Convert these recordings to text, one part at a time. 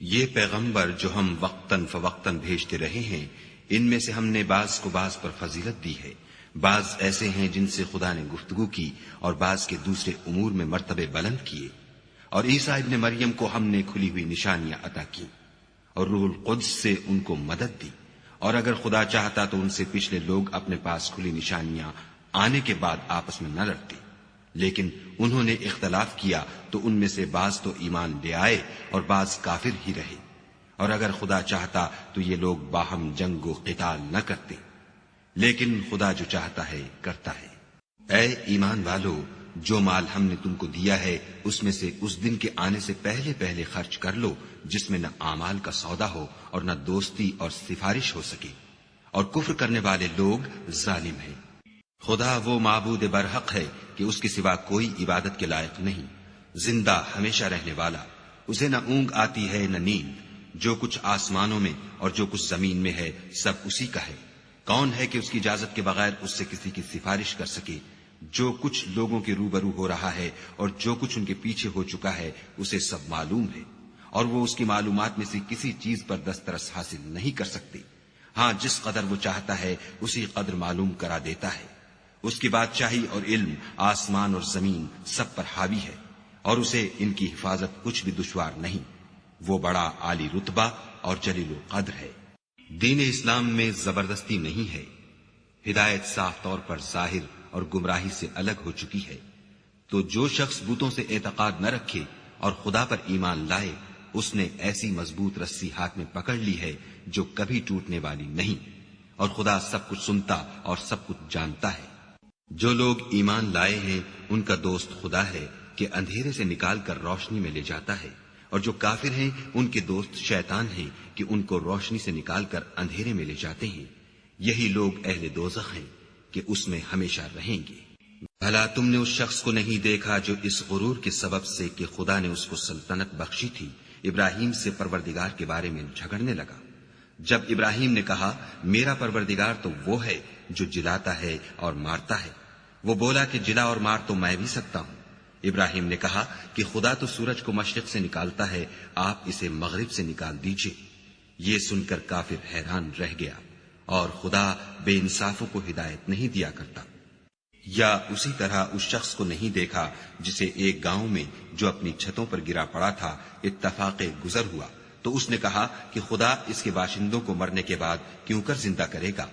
یہ پیغمبر جو ہم وقتاً فوقتاً بھیجتے رہے ہیں، ان میں سے ہم نے بعض کو بعض پر فضیلت دی ہے، بعض ایسے ہیں جن سے خدا نے گفتگو کی اور بعض کے دوسرے امور میں مرتبے بلند کیے، اور عیسیٰ ابن مریم کو ہم نے کھلی ہوئی نشانیاں عطا کی اور روح القدس سے ان کو مدد دی، اور اگر خدا چاہتا تو ان سے پچھلے لوگ اپنے پاس کھلی نشانیاں آنے کے بعد آپس میں نہ لڑتے، لیکن انہوں نے اختلاف کیا تو ان میں سے بعض تو ایمان لے آئے اور بعض کافر ہی رہے، اور اگر خدا چاہتا تو یہ لوگ باہم جنگ و قتال نہ کرتے، لیکن خدا جو چاہتا ہے کرتا ہے۔ اے ایمان والو، جو مال ہم نے تم کو دیا ہے اس میں سے اس دن کے آنے سے پہلے پہلے خرچ کر لو جس میں نہ اعمال کا سودا ہو اور نہ دوستی اور سفارش ہو سکے، اور کفر کرنے والے لوگ ظالم ہیں۔ خدا وہ معبود برحق ہے کہ اس کے سوا کوئی عبادت کے لائق نہیں، زندہ ہمیشہ رہنے والا، اسے نہ اونگ آتی ہے نہ نیند، جو کچھ آسمانوں میں اور جو کچھ زمین میں ہے سب اسی کا ہے۔ کون ہے کہ اس کی اجازت کے بغیر اس سے کسی کی سفارش کر سکے؟ جو کچھ لوگوں کے روبرو ہو رہا ہے اور جو کچھ ان کے پیچھے ہو چکا ہے اسے سب معلوم ہے، اور وہ اس کی معلومات میں سے کسی چیز پر دسترس حاصل نہیں کر سکتے۔ ہاں، جس قدر وہ چاہتا ہے اسی قدر معلوم کرا دیتا ہے۔ اس کی بادشاہی اور علم آسمان اور زمین سب پر حاوی ہے، اور اسے ان کی حفاظت کچھ بھی دشوار نہیں۔ وہ بڑا عالی رتبہ اور جلیل القدر ہے۔ دین اسلام میں زبردستی نہیں ہے، ہدایت صاف طور پر ظاہر اور گمراہی سے الگ ہو چکی ہے، تو جو شخص بتوں سے اعتقاد نہ رکھے اور خدا پر ایمان لائے، اس نے ایسی مضبوط رسی ہاتھ میں پکڑ لی ہے جو کبھی ٹوٹنے والی نہیں، اور خدا سب کچھ سنتا اور سب کچھ جانتا ہے۔ جو لوگ ایمان لائے ہیں ان کا دوست خدا ہے کہ اندھیرے سے نکال کر روشنی میں لے جاتا ہے، اور جو کافر ہیں ان کے دوست شیطان ہیں کہ ان کو روشنی سے نکال کر اندھیرے میں لے جاتے ہیں۔ یہی لوگ اہل دوزخ ہیں کہ اس میں ہمیشہ رہیں گے۔ بھلا تم نے اس شخص کو نہیں دیکھا جو اس غرور کے سبب سے کہ خدا نے اس کو سلطنت بخشی تھی ابراہیم سے پروردگار کے بارے میں جھگڑنے لگا؟ جب ابراہیم نے کہا میرا پروردگار تو وہ ہے جو جلاتا ہے اور مارتا ہے، وہ بولا کہ جلا اور مار تو میں بھی سکتا ہوں۔ ابراہیم نے کہا کہ خدا تو سورج کو مشرق سے نکالتا ہے، آپ اسے مغرب سے نکال دیجئے۔ یہ سن کر کافر حیران رہ گیا، اور خدا بے انصافوں کو ہدایت نہیں دیا کرتا۔ یا اسی طرح اس شخص کو نہیں دیکھا جسے ایک گاؤں میں جو اپنی چھتوں پر گرا پڑا تھا اتفاق گزر ہوا، تو اس نے کہا کہ خدا اس کے باشندوں کو مرنے کے بعد کیوں کر زندہ کرے گا؟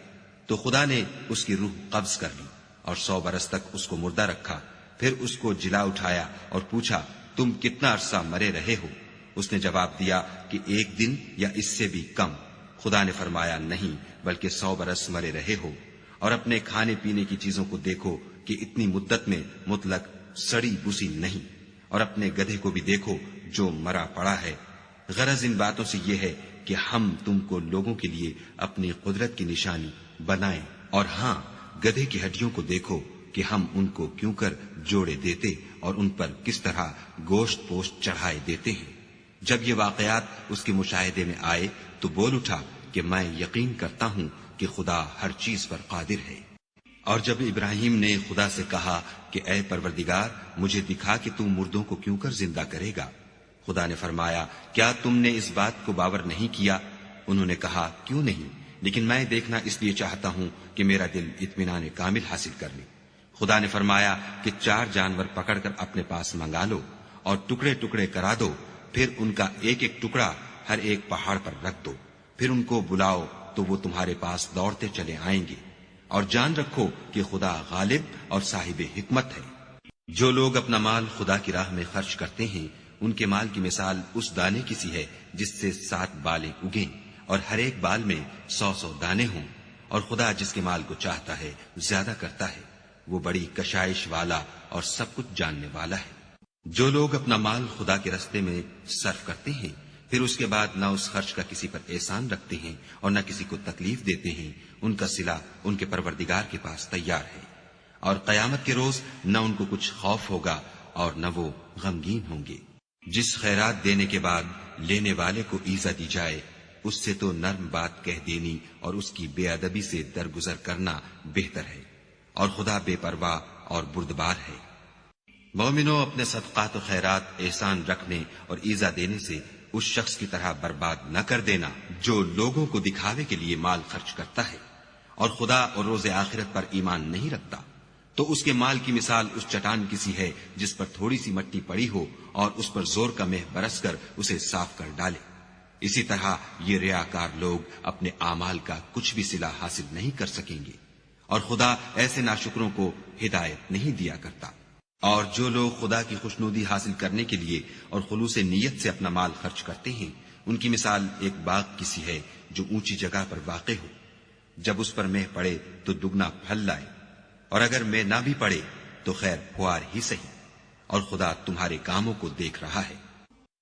تو خدا نے اس کی روح قبض کر لی اور 100 برس تک اس کو مردہ رکھا، پھر اس کو جلا اٹھایا اور پوچھا تم کتنا عرصہ مرے رہے ہو؟ اس نے جواب دیا کہ 1 دن یا اس سے بھی کم۔ خدا نے فرمایا نہیں، بلکہ 100 برس مرے رہے ہو، اور اپنے کھانے پینے کی چیزوں کو دیکھو کہ اتنی مدت میں مطلق سڑی بسی نہیں، اور اپنے گدھے کو بھی دیکھو جو مرا پڑا ہے۔ غرض ان باتوں سے یہ ہے کہ ہم تم کو لوگوں کے لیے اپنی قدرت کی نشانی بنائیں، اور ہاں، گدھے کی ہڈیوں کو دیکھو کہ ہم ان کو کیوں کر جوڑے دیتے اور ان پر کس طرح گوشت پوشت چڑھائے دیتے ہیں۔ جب یہ واقعات اس کے مشاہدے میں آئے تو بول اٹھا کہ میں یقین کرتا ہوں کہ خدا ہر چیز پر قادر ہے۔ اور جب ابراہیم نے خدا سے کہا کہ اے پروردگار مجھے دکھا کہ تو مردوں کو کیوں کر زندہ کرے گا، خدا نے فرمایا کیا تم نے اس بات کو باور نہیں کیا؟ انہوں نے کہا کیوں نہیں، لیکن میں دیکھنا اس لیے چاہتا ہوں کہ میرا دل اطمینان کامل حاصل کر لے۔ خدا نے فرمایا کہ 4 جانور پکڑ کر اپنے پاس منگا لو اور ٹکڑے ٹکڑے کرا دو، پھر ان کا ایک ایک ٹکڑا ہر ایک پہاڑ پر رکھ دو، پھر ان کو بلاؤ تو وہ تمہارے پاس دوڑتے چلے آئیں گے، اور جان رکھو کہ خدا غالب اور صاحب حکمت ہے۔ جو لوگ اپنا مال خدا کی راہ میں خرچ کرتے ہیں ان کے مال کی مثال اس دانے کی سی ہے جس سے 7 بالیں اگیں اور ہر ایک بال میں 100 دانے ہوں، اور خدا جس کے مال کو چاہتا ہے زیادہ کرتا ہے، وہ بڑی کشائش والا اور سب کچھ جاننے والا ہے۔ جو لوگ اپنا مال خدا کے راستے میں صرف کرتے ہیں پھر اس کے بعد نہ اس خرچ کا کسی پر احسان رکھتے ہیں اور نہ کسی کو تکلیف دیتے ہیں، ان کا صلہ ان کے پروردگار کے پاس تیار ہے، اور قیامت کے روز نہ ان کو کچھ خوف ہوگا اور نہ وہ غمگین ہوں گے۔ جس خیرات دینے کے بعد لینے والے کو ایزا دی جائے اس سے تو نرم بات کہہ دینی اور اس کی بے ادبی سے درگزر کرنا بہتر ہے، اور خدا بے پرواہ اور بردبار ہے۔ مومنوں، اپنے صدقات و خیرات احسان رکھنے اور ایزا دینے سے اس شخص کی طرح برباد نہ کر دینا جو لوگوں کو دکھاوے کے لیے مال خرچ کرتا ہے اور خدا اور روز آخرت پر ایمان نہیں رکھتا، تو اس کے مال کی مثال اس چٹان کی سی ہے جس پر تھوڑی سی مٹی پڑی ہو اور اس پر زور کا مہ برس کر اسے صاف کر ڈالے۔ اسی طرح یہ ریاکار لوگ اپنے اعمال کا کچھ بھی صلہ حاصل نہیں کر سکیں گے، اور خدا ایسے ناشکروں کو ہدایت نہیں دیا کرتا۔ اور جو لوگ خدا کی خوشنودی حاصل کرنے کے لیے اور خلوص نیت سے اپنا مال خرچ کرتے ہیں، ان کی مثال ایک باغ کی سی ہے جو اونچی جگہ پر واقع ہو، جب اس پر مہ پڑے تو دگنا پھل لائے، اور اگر مہ نہ بھی پڑے تو خیر پھوار ہی سہی، اور خدا تمہارے کاموں کو دیکھ رہا ہے۔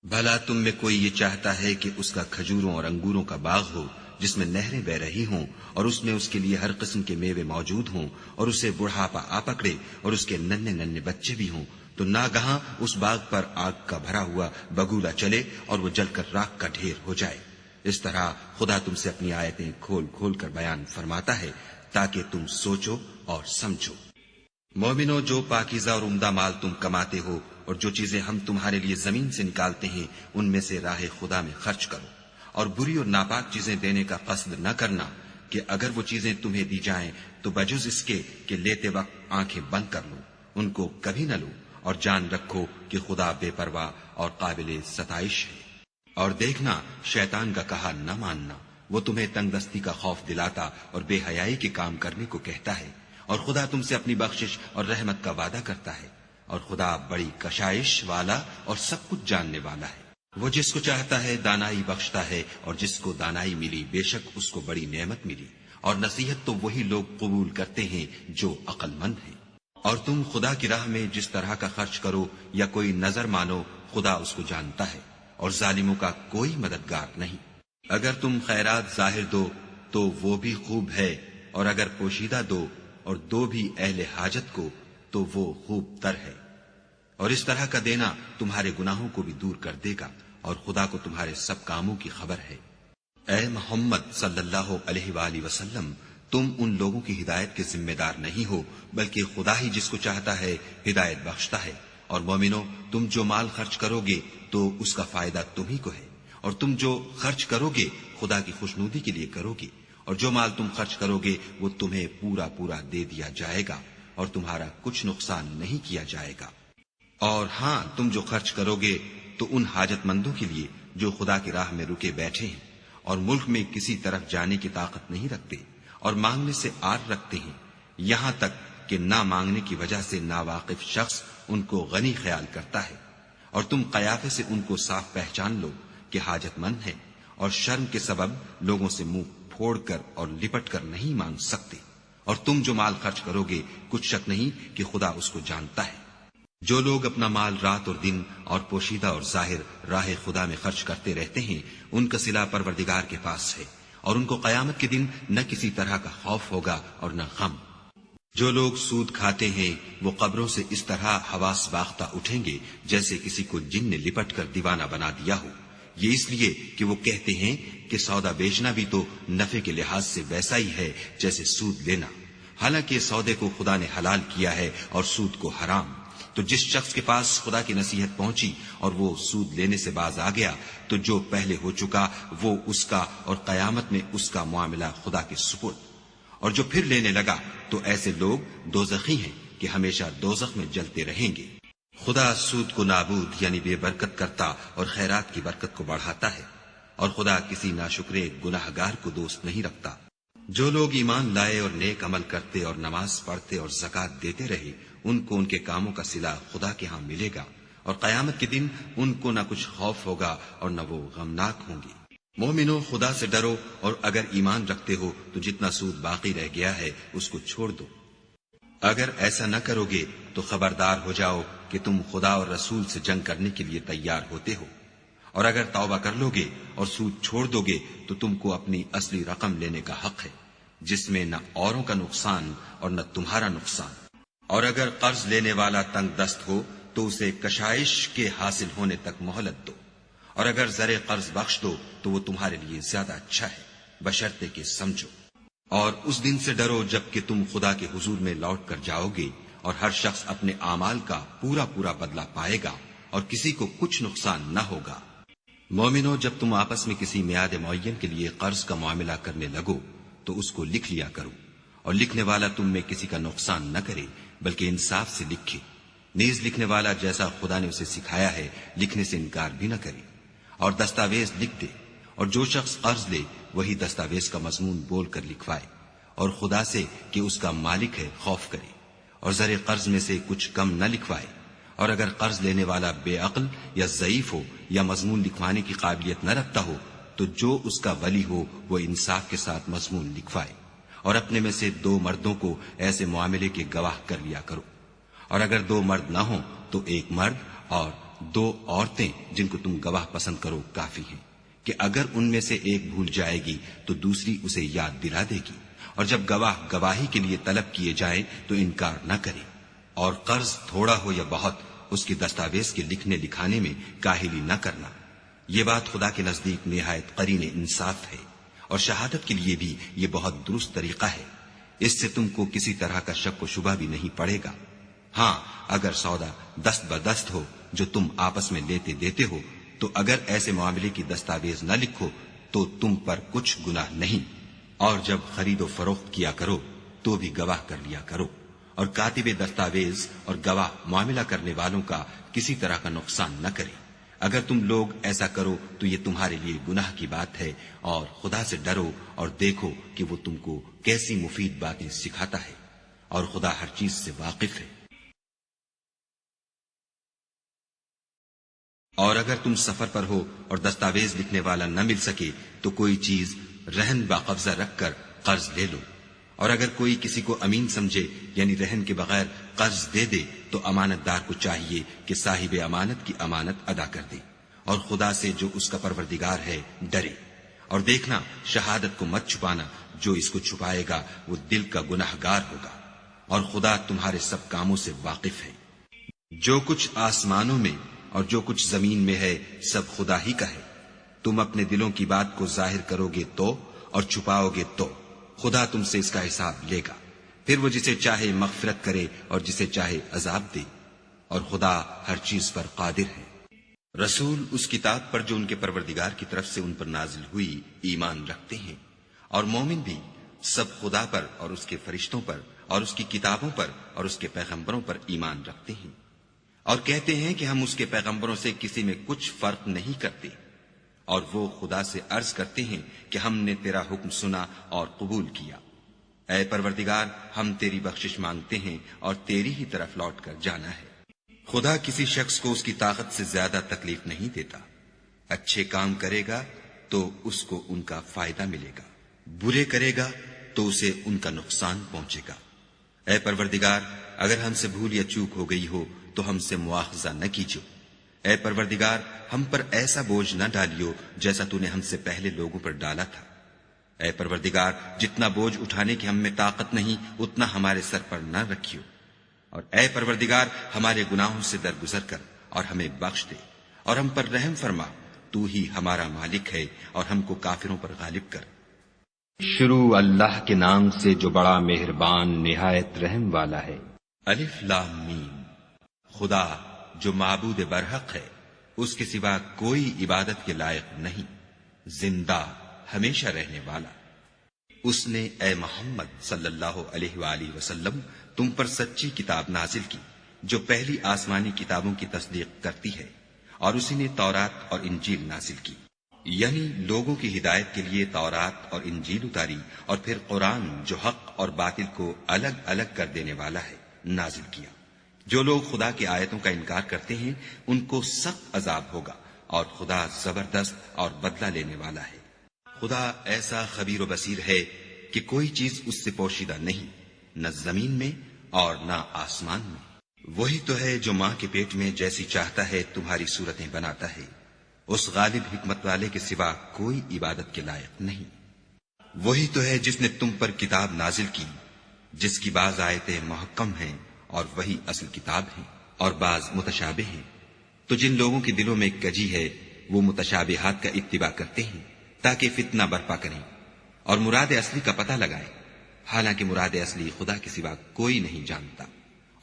بھلا تم میں کوئی یہ چاہتا ہے کہ اس کا کھجوروں اور انگوروں کا باغ ہو جس میں نہریں بہ رہی ہوں اور اس میں اس کے لیے ہر قسم کے میوے موجود ہوں، اور اسے بڑھاپا آ پکڑے اور اس کے ننھے ننھے بچے بھی ہوں، تو ناگہاں اس باغ پر آگ کا بھرا ہوا بگولا چلے اور وہ جل کر راکھ کا ڈھیر ہو جائے۔ اس طرح خدا تم سے اپنی آیتیں کھول کھول کر بیان فرماتا ہے تاکہ تم سوچو اور سمجھو۔ مومنو، جو پاکیزہ اور عمدہ مال تم کماتے ہو اور جو چیزیں ہم تمہارے لیے زمین سے نکالتے ہیں ان میں سے راہ خدا میں خرچ کرو، اور بری اور ناپاک چیزیں دینے کا قصد نہ کرنا کہ اگر وہ چیزیں تمہیں دی جائیں تو بجز اس کے کہ لیتے وقت آنکھیں بند کر لو، ان کو کبھی نہ لو، اور جان رکھو کہ خدا بے پرواہ اور قابل ستائش ہے۔ اور دیکھنا، شیطان کا کہا نہ ماننا، وہ تمہیں تنگ دستی کا خوف دلاتا اور بے حیائی کے کام کرنے کو کہتا ہے، اور خدا تم سے اپنی بخشش اور رحمت کا وعدہ کرتا ہے، اور خدا بڑی کشائش والا اور سب کچھ جاننے والا ہے۔ وہ جس کو چاہتا ہے دانائی بخشتا ہے، اور جس کو دانائی ملی بے شک اس کو بڑی نعمت ملی، اور نصیحت تو وہی لوگ قبول کرتے ہیں جو عقل مند ہیں۔ اور تم خدا کی راہ میں جس طرح کا خرچ کرو یا کوئی نظر مانو، خدا اس کو جانتا ہے، اور ظالموں کا کوئی مددگار نہیں۔ اگر تم خیرات ظاہر دو تو وہ بھی خوب ہے، اور اگر پوشیدہ دو اور دو بھی اہل حاجت کو تو وہ خوب تر ہے، اور اس طرح کا دینا تمہارے گناہوں کو بھی دور کر دے گا، اور خدا کو تمہارے سب کاموں کی خبر ہے۔ اے محمد صلی اللہ علیہ وآلہ وسلم، تم ان لوگوں کی ہدایت کے ذمہ دار نہیں ہو، بلکہ خدا ہی جس کو چاہتا ہے ہدایت بخشتا ہے۔ اور مومنو، تم جو مال خرچ کرو گے تو اس کا فائدہ تم ہی کو ہے، اور تم جو خرچ کرو گے خدا کی خوشنودی کے لیے کرو گے، اور جو مال تم خرچ کرو گے وہ تمہیں پورا پورا دے دیا جائے گا، اور تمہارا کچھ نقصان نہیں کیا جائے گا۔ اور ہاں، تم جو خرچ کرو گے تو ان حاجت مندوں کے لیے جو خدا کی راہ میں رکے بیٹھے ہیں اور ملک میں کسی طرف جانے کی طاقت نہیں رکھتے اور مانگنے سے آر رکھتے ہیں، یہاں تک کہ نہ مانگنے کی وجہ سے ناواقف شخص ان کو غنی خیال کرتا ہے، اور تم قیافے سے ان کو صاف پہچان لو کہ حاجت مند ہیں، اور شرم کے سبب لوگوں سے منہ پھوڑ کر اور لپٹ کر نہیں مانگ سکتے۔ اور تم جو مال خرچ کرو گے کچھ شک نہیں کہ خدا اس کو جانتا ہے۔ جو لوگ اپنا مال رات اور دن اور پوشیدہ اور ظاہر راہ خدا میں خرچ کرتے رہتے ہیں، ان کا صلہ پروردگار کے پاس ہے، اور ان کو قیامت کے دن نہ کسی طرح کا خوف ہوگا اور نہ غم۔ جو لوگ سود کھاتے ہیں وہ قبروں سے اس طرح حواس باختہ اٹھیں گے جیسے کسی کو جن نے لپٹ کر دیوانہ بنا دیا ہو، یہ اس لیے کہ وہ کہتے ہیں کہ سودا بیچنا بھی تو نفع کے لحاظ سے ویسا ہی ہے جیسے سود لینا، حالانکہ سودے کو خدا نے حلال کیا ہے اور سود کو حرام۔ تو جس شخص کے پاس خدا کی نصیحت پہنچی اور وہ سود لینے سے باز آ گیا تو جو پہلے ہو چکا وہ اس کا، اور قیامت میں اس کا معاملہ خدا کے سپرد۔ اور جو پھر لینے لگا تو ایسے لوگ دوزخی ہیں کہ ہمیشہ دوزخ میں جلتے رہیں گے۔ خدا سود کو نابود یعنی بے برکت کرتا اور خیرات کی برکت کو بڑھاتا ہے، اور خدا کسی ناشکرے گناہ گار کو دوست نہیں رکھتا۔ جو لوگ ایمان لائے اور نیک عمل کرتے اور نماز پڑھتے اور زکوٰۃ دیتے رہے، ان کو ان کے کاموں کا صلہ خدا کے ہاں ملے گا، اور قیامت کے دن ان کو نہ کچھ خوف ہوگا اور نہ وہ غمناک ہوں گے۔ مومنو، خدا سے ڈرو، اور اگر ایمان رکھتے ہو تو جتنا سود باقی رہ گیا ہے اس کو چھوڑ دو۔ اگر ایسا نہ کرو گے تو خبردار ہو جاؤ کہ تم خدا اور رسول سے جنگ کرنے کے لیے تیار ہوتے ہو، اور اگر توبہ کر لو گے اور سود چھوڑ دو گے تو تم کو اپنی اصلی رقم لینے کا حق ہے، جس میں نہ اوروں کا نقصان اور نہ تمہارا نقصان۔ اور اگر قرض لینے والا تنگ دست ہو تو اسے کشائش کے حاصل ہونے تک مہلت دو، اور اگر زر قرض بخش دو تو وہ تمہارے لیے زیادہ اچھا ہے، بشرطے کہ سمجھو۔ اور اس دن سے ڈرو جب کہ تم خدا کے حضور میں لوٹ کر جاؤ گے، اور ہر شخص اپنے اعمال کا پورا پورا بدلہ پائے گا، اور کسی کو کچھ نقصان نہ ہوگا۔ مومنو، جب تم آپس میں کسی میعاد معین کے لیے قرض کا معاملہ کرنے لگو تو اس کو لکھ لیا کرو، اور لکھنے والا تم میں کسی کا نقصان نہ کرے بلکہ انصاف سے لکھے۔ نیز لکھنے والا جیسا خدا نے اسے سکھایا ہے لکھنے سے انکار بھی نہ کرے، اور دستاویز لکھ دے، اور جو شخص قرض لے وہی دستاویز کا مضمون بول کر لکھوائے، اور خدا سے کہ اس کا مالک ہے خوف کرے، اور زر قرض میں سے کچھ کم نہ لکھوائے۔ اور اگر قرض لینے والا بے عقل یا ضعیف ہو یا مضمون لکھوانے کی قابلیت نہ رکھتا ہو تو جو اس کا ولی ہو وہ انصاف کے ساتھ مضمون لکھوائے، اور اپنے میں سے 2 مردوں کو ایسے معاملے کے گواہ کر لیا کرو، اور اگر 2 مرد نہ ہوں تو 1 مرد اور 2 عورتیں جن کو تم گواہ پسند کرو کافی ہیں، کہ اگر ان میں سے ایک بھول جائے گی تو دوسری اسے یاد دلا دے گی، اور جب گواہ گواہی کے لیے طلب کیے جائیں تو انکار نہ کرے، اور قرض تھوڑا ہو یا بہت اس کی دستاویز کے لکھنے لکھانے میں کاہلی نہ کرنا۔ یہ بات خدا کے نزدیک نہایت قرین انصاف ہے، اور شہادت کے لیے بھی یہ بہت درست طریقہ ہے، اس سے تم کو کسی طرح کا شک و شبہ بھی نہیں پڑے گا۔ ہاں، اگر سودا دست بدست ہو جو تم آپس میں لیتے دیتے ہو تو اگر ایسے معاملے کی دستاویز نہ لکھو تو تم پر کچھ گناہ نہیں، اور جب خرید و فروخت کیا کرو تو بھی گواہ کر لیا کرو، اور کاتب دستاویز اور گواہ معاملہ کرنے والوں کا کسی طرح کا نقصان نہ کرے۔ اگر تم لوگ ایسا کرو تو یہ تمہارے لیے گناہ کی بات ہے، اور خدا سے ڈرو اور دیکھو کہ وہ تم کو کیسی مفید باتیں سکھاتا ہے، اور خدا ہر چیز سے واقف ہے۔ اور اگر تم سفر پر ہو اور دستاویز لکھنے والا نہ مل سکے تو کوئی چیز رہن باقبضہ رکھ کر قرض لے لو، اور اگر کوئی کسی کو امین سمجھے یعنی رہن کے بغیر قرض دے دے تو امانت دار کو چاہیے کہ صاحب امانت کی امانت ادا کر دے، اور خدا سے جو اس کا پروردگار ہے ڈرے، اور دیکھنا شہادت کو مت چھپانا، جو اس کو چھپائے گا وہ دل کا گناہگار ہوگا، اور خدا تمہارے سب کاموں سے واقف ہے۔ جو کچھ آسمانوں میں اور جو کچھ زمین میں ہے سب خدا ہی کا ہے، تم اپنے دلوں کی بات کو ظاہر کرو گے تو اور چھپاؤ گے تو خدا تم سے اس کا حساب لے گا، پھر وہ جسے چاہے مغفرت کرے اور جسے چاہے عذاب دے، اور خدا ہر چیز پر قادر ہے۔ رسول اس کتاب پر جو ان کے پروردگار کی طرف سے ان پر نازل ہوئی ایمان رکھتے ہیں، اور مومن بھی سب خدا پر اور اس کے فرشتوں پر اور اس کی کتابوں پر اور اس کے پیغمبروں پر ایمان رکھتے ہیں، اور کہتے ہیں کہ ہم اس کے پیغمبروں سے کسی میں کچھ فرق نہیں کرتے، اور وہ خدا سے عرض کرتے ہیں کہ ہم نے تیرا حکم سنا اور قبول کیا۔ اے پروردگار، ہم تیری بخشش مانگتے ہیں اور تیری ہی طرف لوٹ کر جانا ہے۔ خدا کسی شخص کو اس کی طاقت سے زیادہ تکلیف نہیں دیتا، اچھے کام کرے گا تو اس کو ان کا فائدہ ملے گا، برے کرے گا تو اسے ان کا نقصان پہنچے گا۔ اے پروردگار، اگر ہم سے بھول یا چوک ہو گئی ہو تو ہم سے مواخذہ نہ کیجو۔ اے پروردگار، ہم پر ایسا بوجھ نہ ڈالیو جیسا تو نے ہم سے پہلے لوگوں پر ڈالا تھا۔ اے پروردگار، جتنا بوجھ اٹھانے کی ہم میں طاقت نہیں اتنا ہمارے سر پر نہ رکھیو، اور اے پروردگار ہمارے گناہوں سے درگزر کر اور ہمیں بخش دے، اور ہم پر رحم فرما، تو ہی ہمارا مالک ہے، اور ہم کو کافروں پر غالب کر۔ شروع اللہ کے نام سے جو بڑا مہربان نہایت رحم والا ہے۔ الف لام میم۔ خدا جو معبود برحق ہے، اس کے سوا کوئی عبادت کے لائق نہیں، زندہ ہمیشہ رہنے والا۔ اس نے اے محمد صلی اللہ علیہ وآلہ وسلم تم پر سچی کتاب نازل کی جو پہلی آسمانی کتابوں کی تصدیق کرتی ہے، اور اسی نے تورات اور انجیل نازل کی، یعنی لوگوں کی ہدایت کے لیے تورات اور انجیل اتاری، اور پھر قرآن جو حق اور باطل کو الگ الگ کر دینے والا ہے نازل کیا۔ جو لوگ خدا کی آیتوں کا انکار کرتے ہیں ان کو سخت عذاب ہوگا، اور خدا زبردست اور بدلہ لینے والا ہے۔ خدا ایسا خبیر و بصیر ہے کہ کوئی چیز اس سے پوشیدہ نہیں، نہ زمین میں اور نہ آسمان میں۔ وہی تو ہے جو ماں کے پیٹ میں جیسی چاہتا ہے تمہاری صورتیں بناتا ہے، اس غالب حکمت والے کے سوا کوئی عبادت کے لائق نہیں۔ وہی تو ہے جس نے تم پر کتاب نازل کی جس کی بعض آیتیں محکم ہیں اور وہی اصل کتاب ہیں، اور بعض متشابہ ہیں، تو جن لوگوں کے دلوں میں کجی ہے وہ متشابہات کا اتباع کرتے ہیں تاکہ فتنہ برپا کریں اور مراد اصلی کا پتہ لگائیں، حالانکہ مراد اصلی خدا کے سوا کوئی نہیں جانتا۔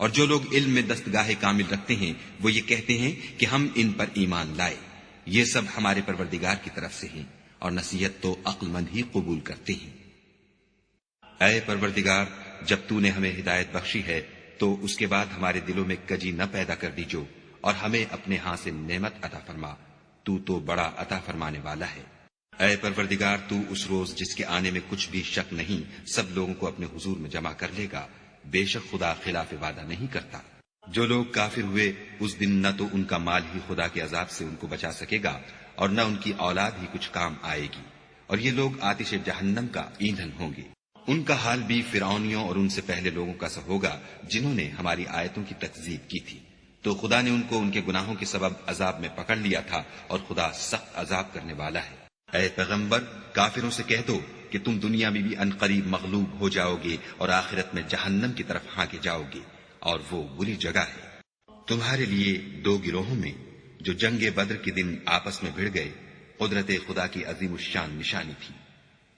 اور جو لوگ علم میں دستگاہ کامل رکھتے ہیں وہ یہ کہتے ہیں کہ ہم ان پر ایمان لائے، یہ سب ہمارے پروردگار کی طرف سے ہیں اور نصیحت تو عقل مند ہی قبول کرتے ہیں۔ اے پروردگار، جب تو نے ہمیں ہدایت بخشی ہے تو اس کے بعد ہمارے دلوں میں کجی نہ پیدا کر دیجو اور ہمیں اپنے ہاں سے نعمت عطا فرما، تو بڑا عطا فرمانے والا ہے۔ اے پروردگار، تو اس روز جس کے آنے میں کچھ بھی شک نہیں سب لوگوں کو اپنے حضور میں جمع کر لے گا، بے شک خدا خلاف وعدہ نہیں کرتا۔ جو لوگ کافر ہوئے اس دن نہ تو ان کا مال ہی خدا کے عذاب سے ان کو بچا سکے گا اور نہ ان کی اولاد ہی کچھ کام آئے گی، اور یہ لوگ آتش جہنم کا ایندھن ہوں گے۔ ان کا حال بھی فرعونیوں اور ان سے پہلے لوگوں کا سا ہوگا جنہوں نے ہماری آیتوں کی تکذیب کی تھی، تو خدا نے ان کو ان کے گناہوں کے سبب عذاب میں پکڑ لیا تھا اور خدا سخت عذاب کرنے والا ہے۔ اے پیغمبر، کافروں سے کہہ دو کہ تم دنیا میں بھی عنقریب مغلوب ہو جاؤ گے اور آخرت میں جہنم کی طرف ہانکے جاؤ گے، اور وہ بری جگہ ہے۔ تمہارے لیے دو گروہوں میں جو جنگ بدر کے دن آپس میں بھڑ گئے قدرت خدا کی عظیم الشان نشانی تھی۔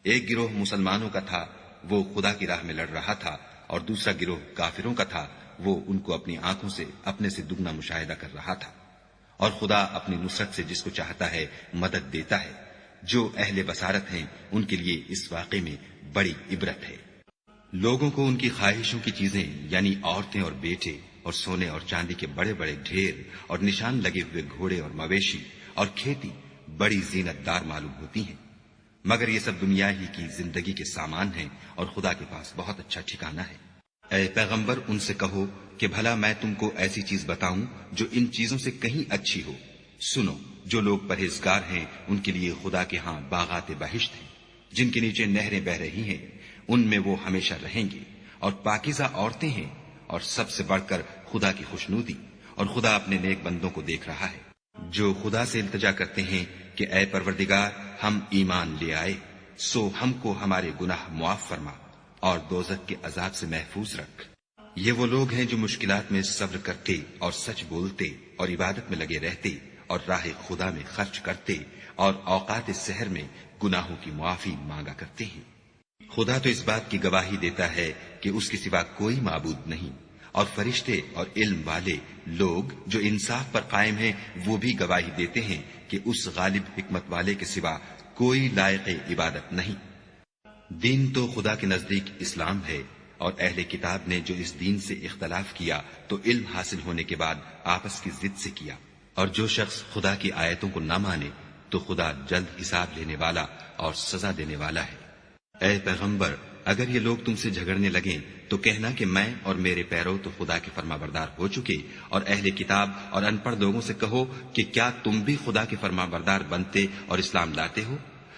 ایک گروہ مسلمانوں کا تھا، وہ خدا کی راہ میں لڑ رہا تھا، اور دوسرا گروہ کافروں کا تھا، وہ ان کو اپنی آنکھوں سے اپنے سے دگنا مشاہدہ کر رہا تھا۔ اور خدا اپنی نصرت سے جس کو چاہتا ہے مدد دیتا ہے۔ جو اہل بصارت ہیں ان کے لیے اس واقعے میں بڑی عبرت ہے۔ لوگوں کو ان کی خواہشوں کی چیزیں یعنی عورتیں اور بیٹے اور سونے اور چاندی کے بڑے بڑے ڈھیر اور نشان لگے ہوئے گھوڑے اور مویشی اور کھیتی بڑی زینت دار معلوم ہوتی ہیں، مگر یہ سب دنیا ہی کی زندگی کے سامان ہیں اور خدا کے پاس بہت اچھا ٹھکانہ ہے۔ اے پیغمبر، ان سے کہو کہ بھلا میں تم کو ایسی چیز بتاؤں جو ان چیزوں سے کہیں اچھی ہو۔ سنو، جو لوگ پرہیزگار ہیں ان کے لیے خدا کے ہاں باغات بہشت ہیں جن کے نیچے نہریں بہ رہی ہیں، ان میں وہ ہمیشہ رہیں گے، اور پاکیزہ عورتیں ہیں، اور سب سے بڑھ کر خدا کی خوشنودی، اور خدا اپنے نیک بندوں کو دیکھ رہا ہے۔ جو خدا سے التجا کرتے ہیں کہ اے پروردگار ہم ایمان لے آئے، سو ہم کو ہمارے گناہ معاف فرما اور دوزخ کے عذاب سے محفوظ رکھ۔ یہ وہ لوگ ہیں جو مشکلات میں صبر کرتے اور سچ بولتے اور عبادت میں لگے رہتے اور راہ خدا میں خرچ کرتے اور اوقات سحر میں گناہوں کی معافی مانگا کرتے ہیں۔ خدا تو اس بات کی گواہی دیتا ہے کہ اس کے سوا کوئی معبود نہیں، اور فرشتے اور علم والے لوگ جو انصاف پر قائم ہیں وہ بھی گواہی دیتے ہیں کہ اس غالب حکمت والے کے سوا کوئی لائق عبادت نہیں۔ دین تو خدا کے نزدیک اسلام ہے، اور اہل کتاب نے جو اس دین سے اختلاف کیا تو علم حاصل ہونے کے بعد آپس کی ضد سے کیا، اور جو شخص خدا کی آیتوں کو نہ مانے تو خدا جلد حساب لینے والا اور سزا دینے والا ہے۔ اے پیغمبر، اگر یہ لوگ تم سے جھگڑنے لگیں تو کہنا کہ میں اور میرے پیرو تو خدا کے فرما بردار ہو چکے، اور اہل کتاب اور ان پڑھ لوگوں سے کہو کہ کیا تم بھی خدا کے فرما بردار بنتے اور اسلام لاتے ہو؟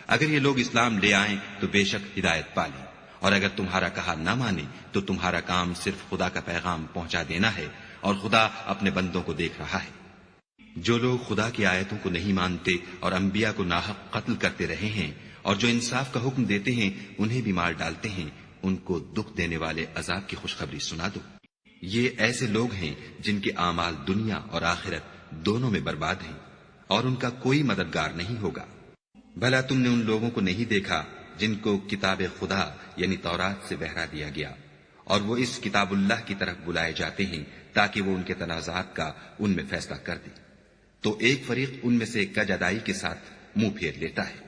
اگر یہ لوگ اسلام لے آئیں تو بے شک ہدایت پالیں، اور اگر تمہارا کہا نہ مانے تو تمہارا کام صرف خدا کا پیغام پہنچا دینا ہے، اور خدا اپنے بندوں کو دیکھ رہا ہے۔ جو لوگ خدا کی آیتوں کو نہیں مانتے اور انبیاء کو ناحق قتل کرتے رہے ہیں اور جو انصاف کا حکم دیتے ہیں انہیں بھی مار ڈالتے ہیں، ان کو دکھ دینے والے عذاب کی خوشخبری سنا دو۔ یہ ایسے لوگ ہیں جن کے اعمال دنیا اور آخرت دونوں میں برباد ہیں، اور ان کا کوئی مددگار نہیں ہوگا۔ بھلا تم نے ان لوگوں کو نہیں دیکھا جن کو کتاب خدا یعنی تورات سے بہرا دیا گیا، اور وہ اس کتاب اللہ کی طرف بلائے جاتے ہیں تاکہ وہ ان کے تنازعات کا ان میں فیصلہ کر دے، تو ایک فریق ان میں سے کج ادائی کے ساتھ منہ پھیر لیتا ہے۔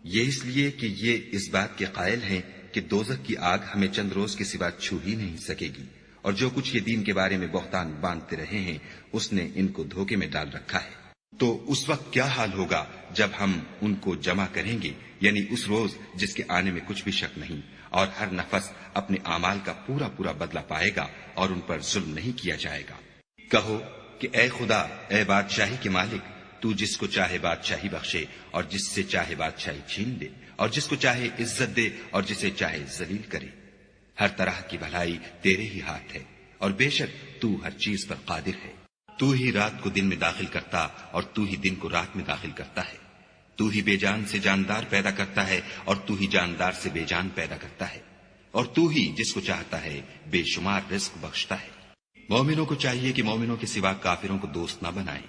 یہ اس لیے کہ یہ اس بات کے قائل ہیں کہ دوزخ کی آگ ہمیں چند روز کے سوا چھو ہی نہیں سکے گی، اور جو کچھ یہ دین کے بارے میں بہتان باندھتے رہے ہیں اس نے ان کو دھوکے میں ڈال رکھا ہے۔ تو اس وقت کیا حال ہوگا جب ہم ان کو جمع کریں گے، یعنی اس روز جس کے آنے میں کچھ بھی شک نہیں، اور ہر نفس اپنے اعمال کا پورا پورا بدلہ پائے گا اور ان پر ظلم نہیں کیا جائے گا۔ کہو کہ اے خدا، اے بادشاہی کے مالک، تو جس کو چاہے بادشاہی بخشے اور جس سے چاہے بادشاہی چھین لے، اور جس کو چاہے عزت دے اور جسے چاہے ذلیل کرے۔ ہر طرح کی بھلائی تیرے ہی ہاتھ ہے، اور بے شک تو ہر چیز پر قادر ہے۔ تو ہی رات کو دن میں داخل کرتا اور تو ہی دن کو رات میں داخل کرتا ہے۔ تو ہی بے جان سے جاندار پیدا کرتا ہے اور تو ہی جاندار سے بے جان پیدا کرتا ہے، اور تو ہی جس کو چاہتا ہے بے شمار رزق بخشتا ہے۔ مومنوں کو چاہیے کہ مومنوں کے سوا کافروں کو دوست نہ بنائیں،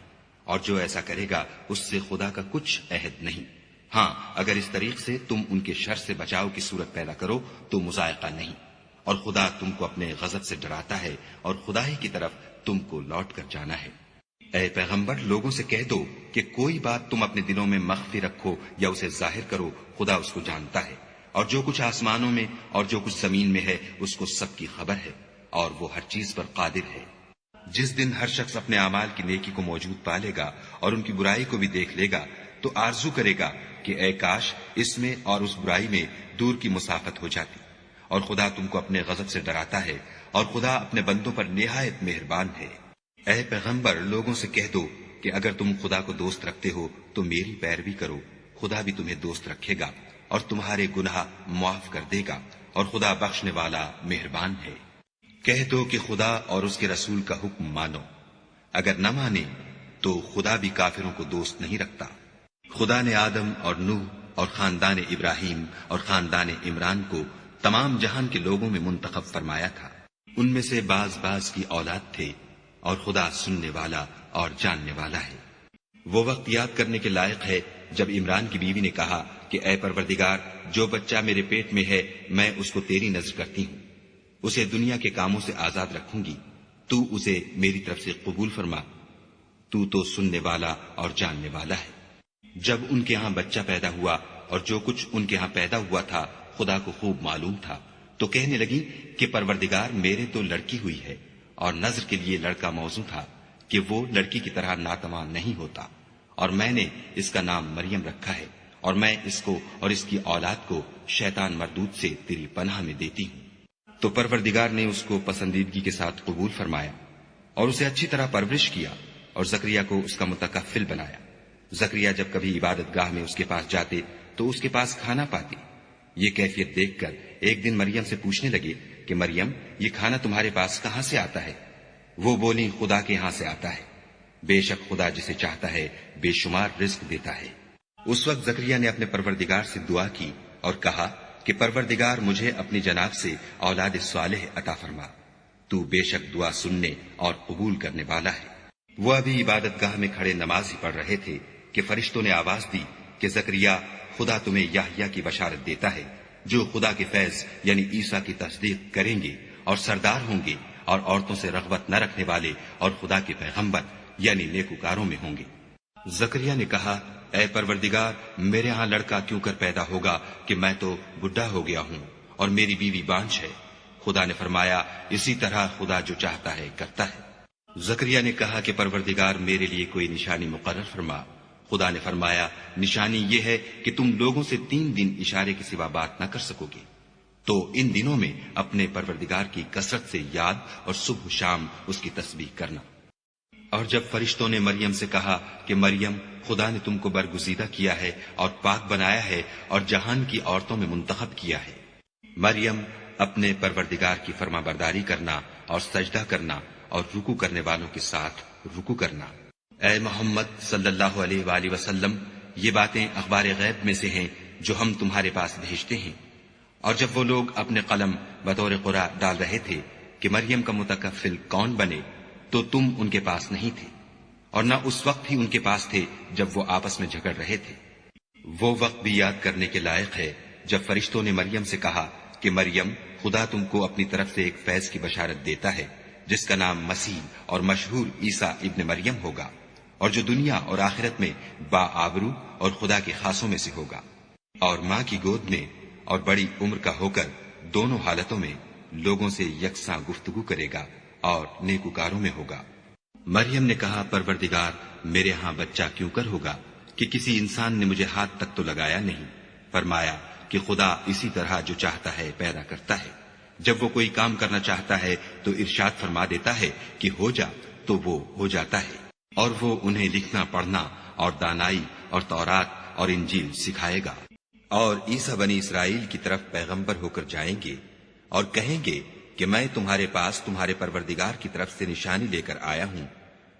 اور جو ایسا کرے گا اس سے خدا کا کچھ عہد نہیں۔ ہاں، اگر اس طریق سے تم ان کے شر سے بچاؤ کی صورت پیدا کرو تو مذائقہ نہیں، اور خدا تم کو اپنے غضب سے ڈراتا ہے اور خدا ہی کی طرف تم کو لوٹ کر جانا ہے۔ اے پیغمبر لوگوں سے کہہ دو کہ کوئی بات تم اپنے دلوں میں مخفی رکھو یا اسے ظاہر کرو، خدا اس کو جانتا ہے، اور جو کچھ آسمانوں میں اور جو کچھ زمین میں ہے اس کو سب کی خبر ہے، اور وہ ہر چیز پر قادر ہے۔ جس دن ہر شخص اپنے اعمال کی نیکی کو موجود پالے گا اور ان کی برائی کو بھی دیکھ لے گا تو آرزو کرے گا کہ اے کاش اس میں اور اس برائی میں دور کی مسافت ہو جاتی۔ اور خدا تم کو اپنے غضب سے ڈراتا ہے، اور خدا اپنے بندوں پر نہایت مہربان ہے۔ اے پیغمبر لوگوں سے کہہ دو کہ اگر تم خدا کو دوست رکھتے ہو تو میری پیروی کرو، خدا بھی تمہیں دوست رکھے گا اور تمہارے گناہ معاف کر دے گا، اور خدا بخشنے والا مہربان ہے۔ کہہ دو کہ خدا اور اس کے رسول کا حکم مانو، اگر نہ مانے تو خدا بھی کافروں کو دوست نہیں رکھتا۔ خدا نے آدم اور نوح اور خاندان ابراہیم اور خاندان عمران کو تمام جہان کے لوگوں میں منتخب فرمایا تھا، ان میں سے بعض بعض کی اولاد تھے، اور خدا سننے والا اور جاننے والا ہے۔ وہ وقت یاد کرنے کے لائق ہے جب عمران کی بیوی نے کہا کہ اے پروردگار جو بچہ میرے پیٹ میں ہے میں اس کو تیری نذر کرتی ہوں، اسے دنیا کے کاموں سے آزاد رکھوں گی، تو اسے میری طرف سے قبول فرما، تو سننے والا اور جاننے والا ہے۔ جب ان کے ہاں بچہ پیدا ہوا اور جو کچھ ان کے ہاں پیدا ہوا تھا خدا کو خوب معلوم تھا، تو کہنے لگی کہ پروردگار میرے تو لڑکی ہوئی ہے، اور نذر کے لیے لڑکا موزوں تھا کہ وہ لڑکی کی طرح ناتواں نہیں ہوتا، اور میں نے اس کا نام مریم رکھا ہے، اور میں اس کو اور اس کی اولاد کو شیطان مردود سے تیری پناہ میں دیتی ہوں۔ تو پروردگار نے اس کو پسندیدگی کے ساتھ قبول فرمایا اور اسے اچھی طرح پرورش کیا اور زکریا کو اس کا متکفل بنایا۔ زکریا جب کبھی عبادت گاہ میں اس کے پاس جاتے تو اس کے پاس کھانا پاتے۔ یہ کیفیت دیکھ کر ایک دن مریم سے پوچھنے لگے کہ مریم یہ کھانا تمہارے پاس کہاں سے آتا ہے؟ وہ بولی خدا کے ہاں سے آتا ہے، بے شک خدا جسے چاہتا ہے بے شمار رزق دیتا ہے۔ اس وقت زکریا نے اپنے پروردگار سے دعا کی اور کہا کہ پروردگار مجھے اپنی جناب سے اولاد صالح عطا فرما، تو بے شک دعا سننے اور قبول کرنے والا ہے۔ وہ ابھی عبادت گاہ میں کھڑے نماز ہی پڑھ رہے تھے کہ فرشتوں نے آواز دی کہ زکریا خدا تمہیں یحییٰ کی بشارت دیتا ہے جو خدا کے فیض یعنی عیسیٰ کی تصدیق کریں گے اور سردار ہوں گے اور عورتوں سے رغبت نہ رکھنے والے اور خدا کے پیغمبر یعنی نیکوکاروں میں ہوں گے۔ زکریا نے کہا اے پروردگار میرے ہاں لڑکا کیوں کر پیدا ہوگا کہ میں تو بڈھا ہو گیا ہوں اور میری بیوی بانجھ ہے۔ خدا نے فرمایا اسی طرح خدا جو چاہتا ہے کرتا ہے۔ زکریا نے کہا کہ پروردگار میرے لیے کوئی نشانی مقرر فرما۔ خدا نے فرمایا نشانی یہ ہے کہ تم لوگوں سے 3 دن اشارے کے سوا بات نہ کر سکو گے، تو ان دنوں میں اپنے پروردگار کی کثرت سے یاد اور صبح شام اس کی تسبیح کرنا۔ اور جب فرشتوں نے مریم سے کہا کہ مریم خدا نے تم کو برگزیدہ کیا ہے اور پاک بنایا ہے اور جہان کی عورتوں میں منتخب کیا ہے، مریم اپنے پروردگار کی فرما برداری کرنا اور سجدہ کرنا اور رکوع کرنے والوں کے ساتھ رکوع کرنا۔ اے محمد صلی اللہ علیہ وآلہ وسلم یہ باتیں اخبار غیب میں سے ہیں جو ہم تمہارے پاس بھیجتے ہیں۔ اور جب وہ لوگ اپنے قلم بطور قرآ ڈال رہے تھے کہ مریم کا متکفل کون بنے تو تم ان کے پاس نہیں تھے، اور نہ اس وقت ہی ان کے پاس تھے جب وہ آپس میں جھگڑ رہے تھے۔ وہ وقت بھی یاد کرنے کے لائق ہے جب فرشتوں نے مریم سے کہا کہ مریم خدا تم کو اپنی طرف سے ایک فیض کی بشارت دیتا ہے جس کا نام مسیح اور مشہور عیسیٰ ابن مریم ہوگا، اور جو دنیا اور آخرت میں با آبرو اور خدا کے خاصوں میں سے ہوگا، اور ماں کی گود میں اور بڑی عمر کا ہو کر دونوں حالتوں میں لوگوں سے یکساں گفتگو کرے گا اور نیکوکاروں میں ہوگا۔ مریم نے کہا پروردگار میرے ہاں بچہ کیوں کر ہوگا کہ کسی انسان نے مجھے ہاتھ تک تو لگایا نہیں۔ فرمایا کہ خدا اسی طرح جو چاہتا ہے پیدا کرتا ہے، جب وہ کوئی کام کرنا چاہتا ہے تو ارشاد فرما دیتا ہے کہ ہو جا تو وہ ہو جاتا ہے، اور وہ انہیں لکھنا پڑھنا اور دانائی اور تورات اور انجیل سکھائے گا۔ اور عیسیٰ بنی اسرائیل کی طرف پیغمبر ہو کر جائیں گے اور کہیں گے کہ میں تمہارے پاس تمہارے پروردگار کی طرف سے نشانی لے کر آیا ہوں،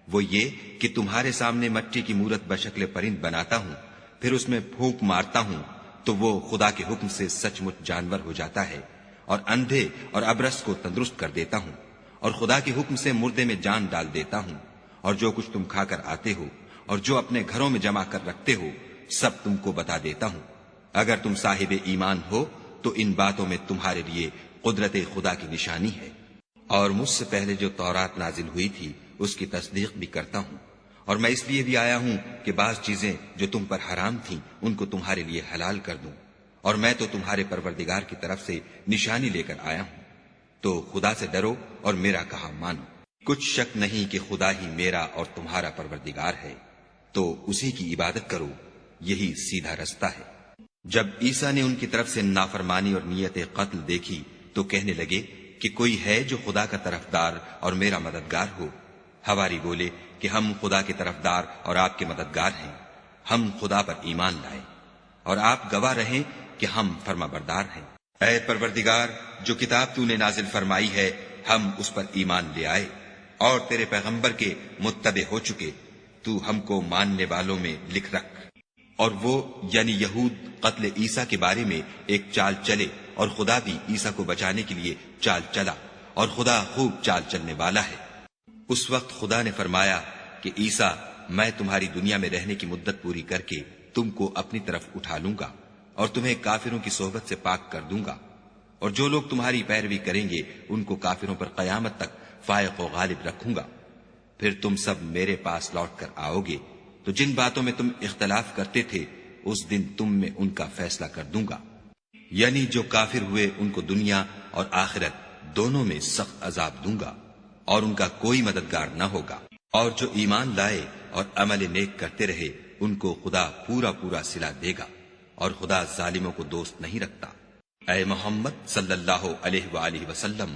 وہ یہ کہ تمہارے سامنے مٹی کی مورت بشکل پرند بناتا ہوں، پھر اس میں پھونک مارتا ہوں تو وہ خدا کے حکم سے سچ مچ جانور ہو جاتا ہے، اور اندھے اور ابرص کو تندرست کر دیتا ہوں، اور خدا کے حکم سے مردے میں جان ڈال دیتا ہوں، اور جو کچھ تم کھا کر آتے ہو اور جو اپنے گھروں میں جمع کر رکھتے ہو سب تم کو بتا دیتا ہوں۔ اگر تم صاحب ایمان ہو تو ان باتوں میں تمہارے لیے قدرت خدا کی نشانی ہے۔ اور مجھ سے پہلے جو تورات نازل ہوئی تھی اس کی تصدیق بھی کرتا ہوں، اور میں اس لیے بھی آیا ہوں کہ بعض چیزیں جو تم پر حرام تھیں ان کو تمہارے لیے حلال کر دوں، اور میں تو تمہارے پروردگار کی طرف سے نشانی لے کر آیا ہوں، تو خدا سے ڈرو اور میرا کہا مانو۔ کچھ شک نہیں کہ خدا ہی میرا اور تمہارا پروردگار ہے، تو اسی کی عبادت کرو، یہی سیدھا رستہ ہے۔ جب عیسیٰ نے ان کی طرف سے نافرمانی اور نیت قتل دیکھی تو کہنے لگے کہ کوئی ہے جو خدا کا طرفدار اور میرا مددگار ہو؟ حواری بولے کہ ہم خدا کے طرفدار اور آپ کے مددگار ہیں، ہم خدا پر ایمان لائے اور آپ گواہ رہیں کہ ہم فرما بردار ہیں۔ اے پروردگار، جو کتاب تو نے نازل فرمائی ہے ہم اس پر ایمان لے آئے اور تیرے پیغمبر کے متبع ہو چکے، تو ہم کو ماننے والوں میں لکھ رکھ۔ اور وہ یعنی یہود قتل عیسیٰ کے بارے میں ایک چال چلے، اور خدا بھی عیسیٰ کو بچانے کے لیے چال چلا، اور خدا خوب چال چلنے والا ہے۔ اس وقت خدا نے فرمایا کہ عیسیٰ، میں تمہاری دنیا میں رہنے کی مدت پوری کر کے تم کو اپنی طرف اٹھا لوں گا اور تمہیں کافروں کی صحبت سے پاک کر دوں گا، اور جو لوگ تمہاری پیروی کریں گے ان کو کافروں پر قیامت تک فائق و غالب رکھوں گا۔ پھر تم سب میرے پاس لوٹ کر آؤ گے، تو جن باتوں میں تم اختلاف کرتے تھے اس دن تم میں ان کا فیصلہ کر دوں گا۔ یعنی جو کافر ہوئے ان کو دنیا اور آخرت دونوں میں سخت عذاب دوں گا، اور ان کا کوئی مددگار نہ ہوگا۔ اور جو ایمان لائے اور عمل نیک کرتے رہے ان کو خدا پورا پورا صلہ دے گا، اور خدا ظالموں کو دوست نہیں رکھتا۔ اے محمد صلی اللہ علیہ وآلہ وسلم،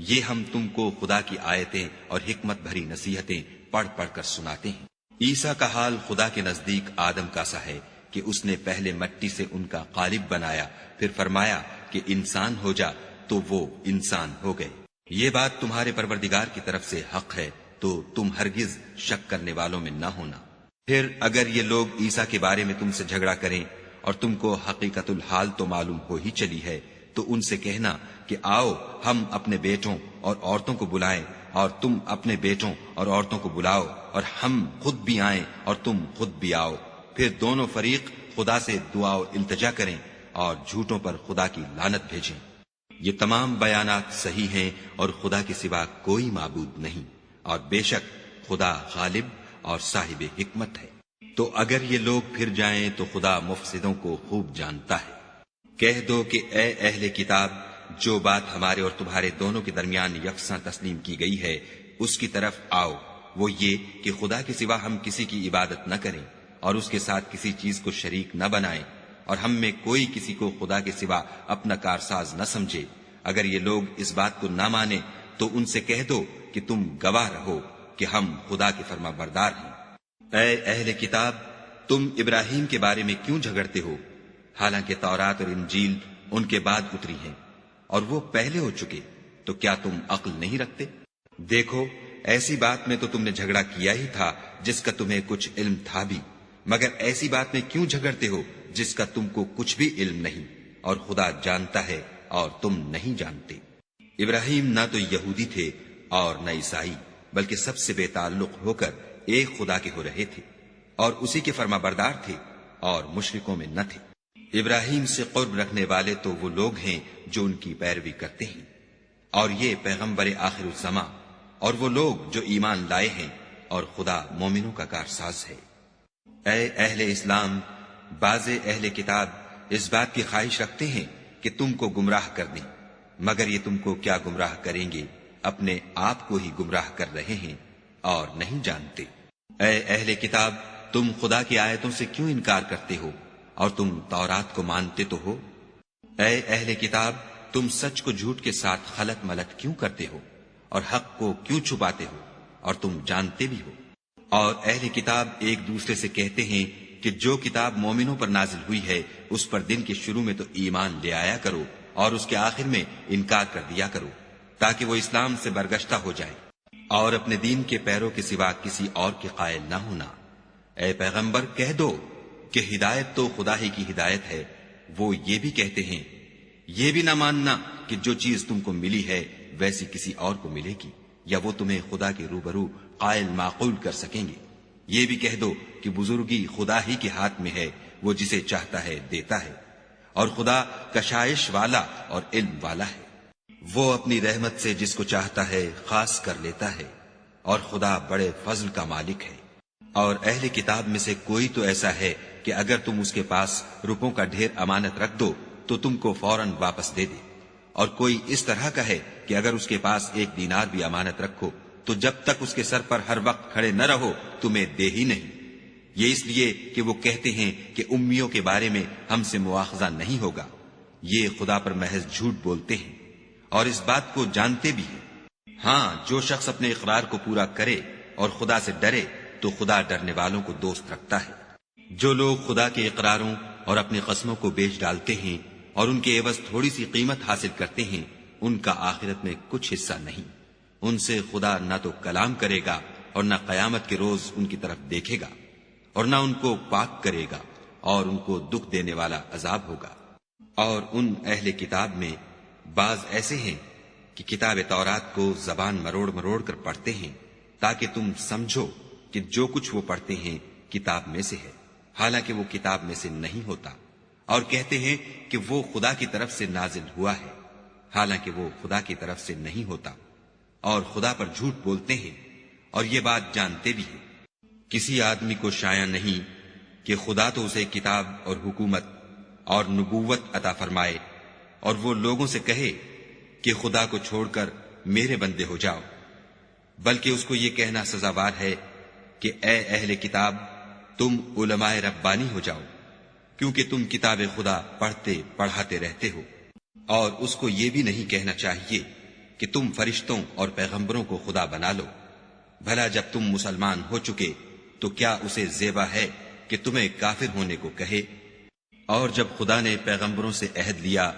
یہ ہم تم کو خدا کی آیتیں اور حکمت بھری نصیحتیں پڑھ پڑھ کر سناتے ہیں۔ عیسیٰ کا حال خدا کے نزدیک آدم کا سا ہے کہ اس نے پہلے مٹی سے ان کا قالب بنایا، پھر فرمایا کہ انسان ہو جا، تو وہ انسان ہو گئے۔ یہ بات تمہارے پروردگار کی طرف سے حق ہے، تو تم ہرگز شک کرنے والوں میں نہ ہونا۔ پھر اگر یہ لوگ عیسیٰ کے بارے میں تم سے جھگڑا کریں اور تم کو حقیقت الحال تو معلوم ہو ہی چلی ہے، تو ان سے کہنا کہ آؤ ہم اپنے بیٹوں اور عورتوں کو بلائیں، اور تم اپنے بیٹوں اور عورتوں کو بلاؤ، اور ہم خود بھی آئیں اور تم خود بھی آؤ۔ پھر دونوں فریق خدا سے دعا و التجا کریں اور جھوٹوں پر خدا کی لعنت بھیجیں۔ یہ تمام بیانات صحیح ہیں اور خدا کے سوا کوئی معبود نہیں، اور بے شک خدا غالب اور صاحب حکمت ہے۔ تو اگر یہ لوگ پھر جائیں تو خدا مفسدوں کو خوب جانتا ہے۔ کہہ دو کہ اے اہل کتاب، جو بات ہمارے اور تمہارے دونوں کے درمیان یکساں تسلیم کی گئی ہے اس کی طرف آؤ، وہ یہ کہ خدا کے سوا ہم کسی کی عبادت نہ کریں اور اس کے ساتھ کسی چیز کو شریک نہ بنائیں، اور ہم میں کوئی کسی کو خدا کے سوا اپنا کارساز نہ سمجھے۔ اگر یہ لوگ اس بات کو نہ مانیں تو ان سے کہہ دو کہ تم گواہ رہو کہ ہم خدا کے فرما بردار ہیں۔ اے اہل کتاب، تم ابراہیم کے بارے میں کیوں جھگڑتے ہو، حالانکہ تورات اور انجیل ان کے بعد اتری ہیں اور وہ پہلے ہو چکے، تو کیا تم عقل نہیں رکھتے؟ دیکھو، ایسی بات میں تو تم نے جھگڑا کیا ہی تھا جس کا تمہیں کچھ علم تھا بھی، مگر ایسی بات میں کیوں جھگڑتے ہو جس کا تم کو کچھ بھی علم نہیں، اور خدا جانتا ہے اور تم نہیں جانتے۔ ابراہیم نہ تو یہودی تھے اور نہ عیسائی، بلکہ سب سے بے تعلق ہو کر ایک خدا کے ہو رہے تھے، اور اسی کے فرما بردار تھے اور مشرکوں میں نہ تھے۔ ابراہیم سے قرب رکھنے والے تو وہ لوگ ہیں جو ان کی پیروی کرتے ہیں، اور یہ پیغمبر آخر الزماں، اور وہ لوگ جو ایمان لائے ہیں، اور خدا مومنوں کا کارساز ہے۔ اے اہل اسلام، بعض اہل کتاب اس بات کی خواہش رکھتے ہیں کہ تم کو گمراہ کر دیں، مگر یہ تم کو کیا گمراہ کریں گے، اپنے آپ کو ہی گمراہ کر رہے ہیں اور نہیں جانتے۔ اے اہل کتاب، تم خدا کی آیتوں سے کیوں انکار کرتے ہو اور تم تورات کو مانتے تو ہو؟ اے اہل کتاب، تم سچ کو جھوٹ کے ساتھ خلط ملط کیوں کرتے ہو اور حق کو کیوں چھپاتے ہو اور تم جانتے بھی ہو؟ اور اہل کتاب ایک دوسرے سے کہتے ہیں کہ جو کتاب مومنوں پر نازل ہوئی ہے اس پر دن کے شروع میں تو ایمان لے آیا کرو اور اس کے آخر میں انکار کر دیا کرو، تاکہ وہ اسلام سے برگشتہ ہو جائے، اور اپنے دین کے پیروں کے سوا کسی اور کے قائل نہ ہونا۔ اے پیغمبر، کہہ دو کہ ہدایت تو خدا ہی کی ہدایت ہے۔ وہ یہ بھی کہتے ہیں، یہ بھی نہ ماننا کہ جو چیز تم کو ملی ہے ویسی کسی اور کو ملے گی، یا وہ تمہیں خدا کے روبرو قائل معقول کر سکیں گے۔ یہ بھی کہہ دو کہ بزرگی خدا ہی کے ہاتھ میں ہے، وہ جسے چاہتا ہے دیتا ہے، اور خدا کشائش والا اور علم والا ہے۔ وہ اپنی رحمت سے جس کو چاہتا ہے خاص کر لیتا ہے، اور خدا بڑے فضل کا مالک ہے۔ اور اہل کتاب میں سے کوئی تو ایسا ہے کہ اگر تم اس کے پاس روپوں کا ڈھیر امانت رکھ دو تو تم کو فوراً واپس دے دے، اور کوئی اس طرح کا ہے کہ اگر اس کے پاس 1 دینار بھی امانت رکھو تو جب تک اس کے سر پر ہر وقت کھڑے نہ رہو تمہیں دے ہی نہیں۔ یہ اس لیے کہ وہ کہتے ہیں کہ امیوں کے بارے میں ہم سے مواخذہ نہیں ہوگا، یہ خدا پر محض جھوٹ بولتے ہیں اور اس بات کو جانتے بھی ہیں۔ ہاں، جو شخص اپنے اقرار کو پورا کرے اور خدا سے ڈرے تو خدا ڈرنے والوں کو دوست رکھتا ہے۔ جو لوگ خدا کے اقراروں اور اپنی قسموں کو بیچ ڈالتے ہیں اور ان کے عوض تھوڑی سی قیمت حاصل کرتے ہیں، ان کا آخرت میں کچھ حصہ نہیں۔ ان سے خدا نہ تو کلام کرے گا اور نہ قیامت کے روز ان کی طرف دیکھے گا، اور نہ ان کو پاک کرے گا، اور ان کو دکھ دینے والا عذاب ہوگا۔ اور ان اہل کتاب میں بعض ایسے ہیں کہ کتاب تورات کو زبان مروڑ مروڑ کر پڑھتے ہیں تاکہ تم سمجھو کہ جو کچھ وہ پڑھتے ہیں کتاب میں سے ہے، حالانکہ وہ کتاب میں سے نہیں ہوتا، اور کہتے ہیں کہ وہ خدا کی طرف سے نازل ہوا ہے، حالانکہ وہ خدا کی طرف سے نہیں ہوتا، اور خدا پر جھوٹ بولتے ہیں اور یہ بات جانتے بھی ہیں۔ کسی آدمی کو شایع نہیں کہ خدا تو اسے کتاب اور حکومت اور نبوت عطا فرمائے اور وہ لوگوں سے کہے کہ خدا کو چھوڑ کر میرے بندے ہو جاؤ، بلکہ اس کو یہ کہنا سزاوار ہے کہ اے اہل کتاب تم علماء ربانی ہو جاؤ، کیونکہ تم کتاب خدا پڑھتے پڑھاتے رہتے ہو۔ اور اس کو یہ بھی نہیں کہنا چاہیے کہ تم فرشتوں اور پیغمبروں کو خدا بنا لو، بھلا جب تم مسلمان ہو چکے تو کیا اسے زیبا ہے کہ تمہیں کافر ہونے کو کہے؟ اور جب خدا نے پیغمبروں سے عہد لیا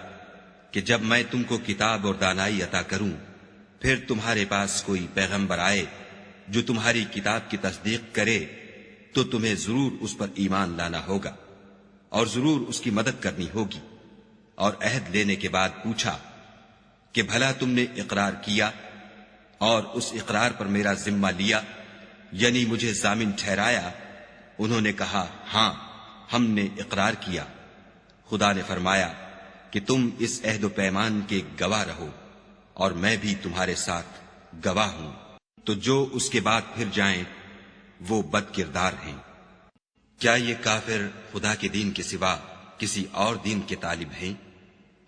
کہ جب میں تم کو کتاب اور دانائی عطا کروں پھر تمہارے پاس کوئی پیغمبر آئے جو تمہاری کتاب کی تصدیق کرے تو تمہیں ضرور اس پر ایمان لانا ہوگا اور ضرور اس کی مدد کرنی ہوگی۔ اور عہد لینے کے بعد پوچھا کہ بھلا تم نے اقرار کیا اور اس اقرار پر میرا ذمہ لیا، یعنی مجھے ضامن ٹھہرایا؟ انہوں نے کہا ہاں ہم نے اقرار کیا۔ خدا نے فرمایا کہ تم اس عہد و پیمان کے گواہ رہو اور میں بھی تمہارے ساتھ گواہ ہوں، تو جو اس کے بعد پھر جائیں وہ بد کردار ہیں۔ کیا یہ کافر خدا کے دین کے سوا کسی اور دین کے طالب ہیں؟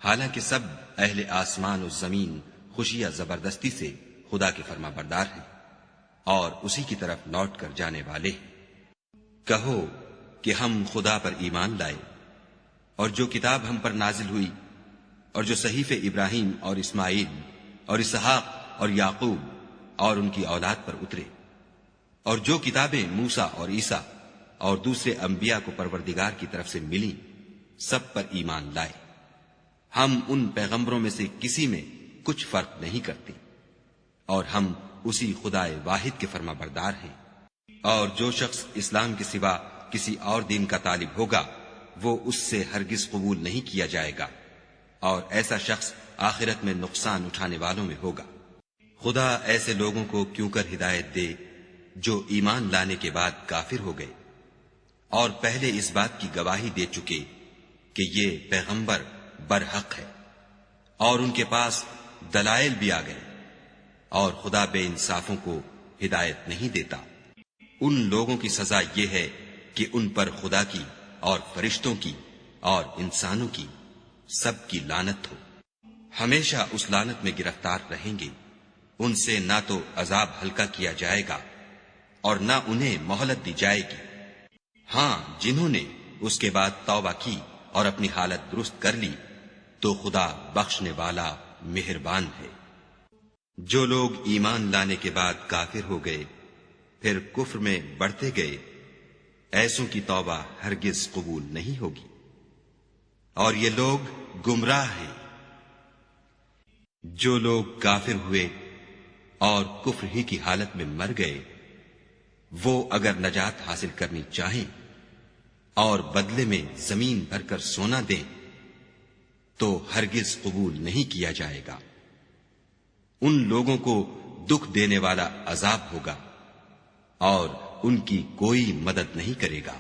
حالانکہ سب اہل آسمان و زمین خوشیہ زبردستی سے خدا کے فرما بردار ہیں اور اسی کی طرف لوٹ کر جانے والے ہیں۔ کہو کہ ہم خدا پر ایمان لائے اور جو کتاب ہم پر نازل ہوئی اور جو صحیفے ابراہیم اور اسماعیل اور اسحاق اور یعقوب اور ان کی اولاد پر اترے، اور جو کتابیں موسیٰ اور عیسیٰ اور دوسرے انبیاء کو پروردگار کی طرف سے ملی، سب پر ایمان لائے۔ ہم ان پیغمبروں میں سے کسی میں کچھ فرق نہیں کرتے، اور ہم اسی خدا واحد کے فرما بردار ہیں۔ اور جو شخص اسلام کے سوا کسی اور دین کا طالب ہوگا وہ اس سے ہرگز قبول نہیں کیا جائے گا، اور ایسا شخص آخرت میں نقصان اٹھانے والوں میں ہوگا۔ خدا ایسے لوگوں کو کیوں کر ہدایت دے جو ایمان لانے کے بعد کافر ہو گئے اور پہلے اس بات کی گواہی دے چکے کہ یہ پیغمبر برحق ہے، اور ان کے پاس دلائل بھی آ گئے، اور خدا بے انصافوں کو ہدایت نہیں دیتا۔ ان لوگوں کی سزا یہ ہے کہ ان پر خدا کی اور فرشتوں کی اور انسانوں کی سب کی لعنت ہو، ہمیشہ اس لعنت میں گرفتار رہیں گے۔ ان سے نہ تو عذاب ہلکا کیا جائے گا اور نہ انہیں مہلت دی جائے گی۔ ہاں، جنہوں نے اس کے بعد توبہ کی اور اپنی حالت درست کر لی تو خدا بخشنے والا مہربان ہے۔ جو لوگ ایمان لانے کے بعد کافر ہو گئے پھر کفر میں بڑھتے گئے، ایسوں کی توبہ ہرگز قبول نہیں ہوگی، اور یہ لوگ گمراہ ہیں۔ جو لوگ کافر ہوئے اور کفر ہی کی حالت میں مر گئے، وہ اگر نجات حاصل کرنی چاہیں اور بدلے میں زمین بھر کر سونا دیں تو ہرگز قبول نہیں کیا جائے گا۔ ان لوگوں کو دکھ دینے والا عذاب ہوگا اور ان کی کوئی مدد نہیں کرے گا۔